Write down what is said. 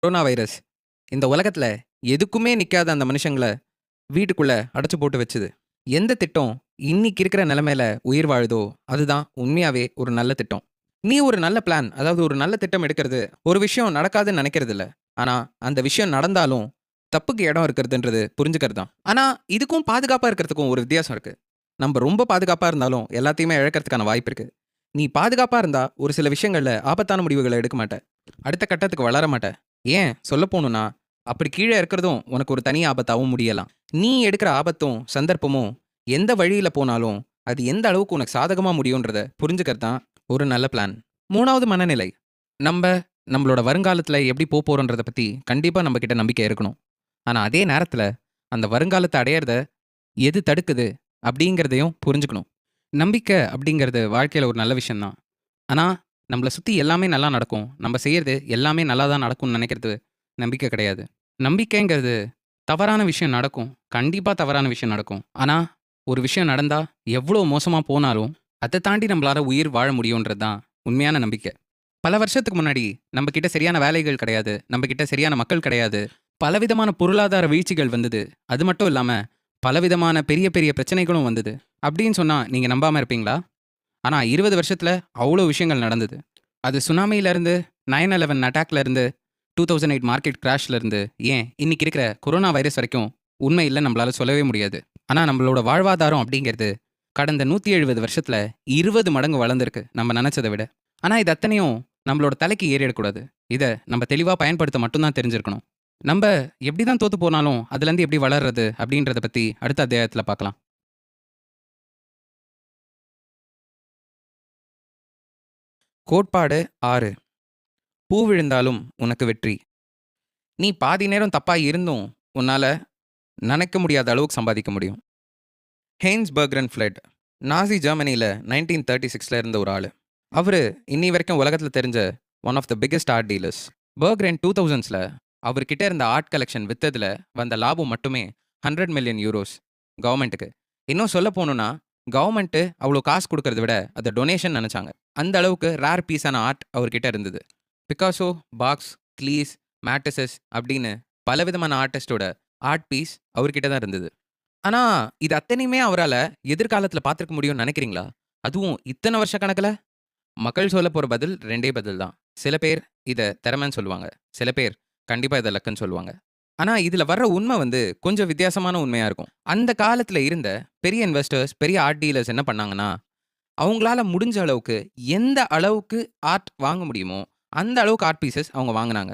Corona virus இந்த உலகத்துல எதுக்குமே நிக்காத அந்த மனுஷங்கள வீட்டுக்குள்ள அடைச்சு போட்டு வச்சுது. எந்த திட்டம் இன்னைக்கு இருக்கிற நிலைமையில உயிர் வாழுதோ, அதுதான் உண்மையாவே ஒரு நல்ல திட்டம். நீ ஒரு நல்ல பிளான், அதாவது ஒரு நல்ல திட்டம் எடுக்கிறது, ஒரு விஷயம் நடக்காதுன்னு நினைக்கிறது இல்ல. ஆனா, அந்த விஷயம் நடந்தாலும் தப்புக்கு இடம் இருக்கிறதுன்றது புரிஞ்சுக்கிறது தான். ஆனா, இதுக்கும் பாதுகாப்பா இருக்கிறதுக்கும் ஒரு வித்தியாசம் இருக்கு. நம்ம ரொம்ப பாதுகாப்பா இருந்தாலும் எல்லாத்தையுமே இழக்கிறதுக்கான வாய்ப்பு இருக்கு. நீ பாதுகாப்பா இருந்தா ஒரு சில விஷயங்கள்ல ஆபத்தான முடிவுகள எடுக்க மாட்ட. அடுத்த கட்டத்துக்கு வளர மாட்ட. ஏன் சொல்லப் போணும்னா, அப்படி கீழ இருக்கிறதும் உனக்கு ஒரு தனி ஆபத்தாவும் முடியலாம். நீ எடுக்கிற ஆபத்தும், சந்தர்ப்பமும் எந்த வழியில போனாலும், அது எந்த அளவுக்கு உனக்கு சாதகமா முடியும்ன்றத புரிஞ்சுக்கிறது தான் ஒரு நல்ல பிளான். 3வது மனநிலை. நம்ப நம்மளோட வருங்காலத்துல எப்படி போறோன்றத பத்தி கண்டிப்பா நம்ம கிட்ட நம்பிக்கை இருக்கணும். ஆனா அதே நேரத்துல, அந்த வருங்காலத்த அடையறத எது தடுக்குது அப்படிங்கிறதையும் புரிஞ்சுக்கணும். நம்பிக்கை அப்படிங்கிறது வாழ்க்கையில ஒரு நல்ல விஷயம் தான். ஆனா, நம்மள சுத்தி எல்லாமே நல்லா நடக்கும். நம்ம செய்யறது எல்லாமே நல்லா தான் நடக்கும்னு நெனைக்கிறது நம்பிக்கை கிடையாது. நம்பிக்கைங்கிறது தவறான விஷயம் நடக்கும். கண்டிப்பா தவறான விஷயம் நடக்கும். ஆனா, ஒரு விஷயம் நடந்தா எவ்ளோ மோசமா போனாலும், அத தாண்டி நம்மளால உயிர் வாழ முடியும்ன்றது தான் உண்மையான நம்பிக்கை. பல வருஷத்துக்கு முன்னாடி நம்ம கிட்ட சரியான வேலைகள் கிடையாது. நம்ம கிட்ட சரியான மக்கள் கிடையாது. பலவிதமான பொருளாதார வீழ்ச்சிகள் வந்தது. அது மட்டும் இல்லாம, பலவிதமான பெரிய பெரிய பிரச்சனைகளும் வந்தது. அப்படின்னு சொன்னா நீங்க நம்பாம இருப்பீங்களா? ஆனா 20 வருஷத்துல அவ்ளோ விஷயங்கள் நடந்தது. அது சுனாமியிலருந்து, 9/11 அட்டாக்லருந்து, 2008 மார்க்கெட் கிராஷ்லருந்து, ஏன் இன்னைக்கு இருக்கிற கொரோனா வைரஸ் வரைக்கும் உண்மை இல்லன்னு நம்மளால சொல்லவே முடியாது. ஆனா நம்மளோட வாழ்வாதாரம் அப்படிங்கிறது கடந்த 170 வருஷத்துல 20 மடங்கு வளர்ந்திருக்கு, நம்ம நெனச்சத விட. ஆனா இது அத்தனையும் நம்மளோட தலைக்கு ஏறிடக்கூடாது. இத நம்ம தெளிவா பயன்படுத்த மட்டும் தான் தெரிஞ்சிருக்கணும். நம்ப எப்படி தான் தோத்து போனாலும், அதுலருந்து எப்படி வளர்றது அப்படின்றத பத்தி அடுத்த அத்தியாயத்துல பார்க்கலாம். கோட்பாடு 6. பூ விழுந்தாலும் உனக்கு வெற்றி. நீ பாதி நேரம் தப்பா இருந்தும், உன்னால நெனைக்க முடியாத அளவுக்கு சம்பாதிக்க முடியும். ஹெய்ன்ஸ் பெர்க்ரன் ஃபிளட் நாசி ஜெர்மனில 1936ல இருந்த ஒரு ஆளு. அவரு இன்னி வரைக்கும் உலகத்துல தெரிஞ்ச one of the biggest art dealers. Berggruen 2000ஸ்ல அவர்கிட்ட இருந்த ஆர்ட் கலெக்ஷன் வித்ததுல வந்த லாபம் மட்டுமே 100 மில்லியன் யூரோஸ் கவர்மெண்ட்டுக்கு. இன்னும் சொல்ல போணும்னா, கவர்மெண்ட் அவ்வளோ காசு குடுக்கறத விட அத டொனேஷன் நெனச்சாங்க. அந்த அளவுக்கு ரேர் பீஸான ஆர்ட் அவர்கிட்ட இருந்தது. பிக்காசோ, பாக்ஸ், க்ளீஸ், மேட்டிசஸ் அப்படின்னு பலவிதமான ஆர்டிஸ்டோட ஆர்ட் பீஸ் அவர்கிட்ட தான் இருந்தது. ஆனா, இது அத்தனையுமே அவரால எதிர்காலத்துல பார்த்திருக்க முடியும்னு நெனைக்கிறீங்களா? அதுவும் இத்தன வருஷ கணக்குல? மக்கள் சொல்லப் போற பதில் 2டே பதில் தான். சில பேர் இத திறமைன்னு சொல்லுவாங்க. சில பேர் கண்டிப்பா இத லக்குன்னு சொல்லுவாங்க. ஆனா, இதுல வர்ற உண்மை வந்து கொஞ்சம் வித்தியாசமான உண்மையா இருக்கும். அந்த காலத்துல இருந்த பெரிய இன்வெஸ்டர்ஸ், பெரிய ஆர்ட் டீலர்ஸ் என்ன பண்ணாங்கன்னா, அவங்களால முடிஞ்ச அளவுக்கு எந்த அளவுக்கு ஆர்ட் வாங்க முடியுமோ, அந்த அளவுக்கு ஆர்ட் பீஸஸ் அவங்க வாங்குனாங்க.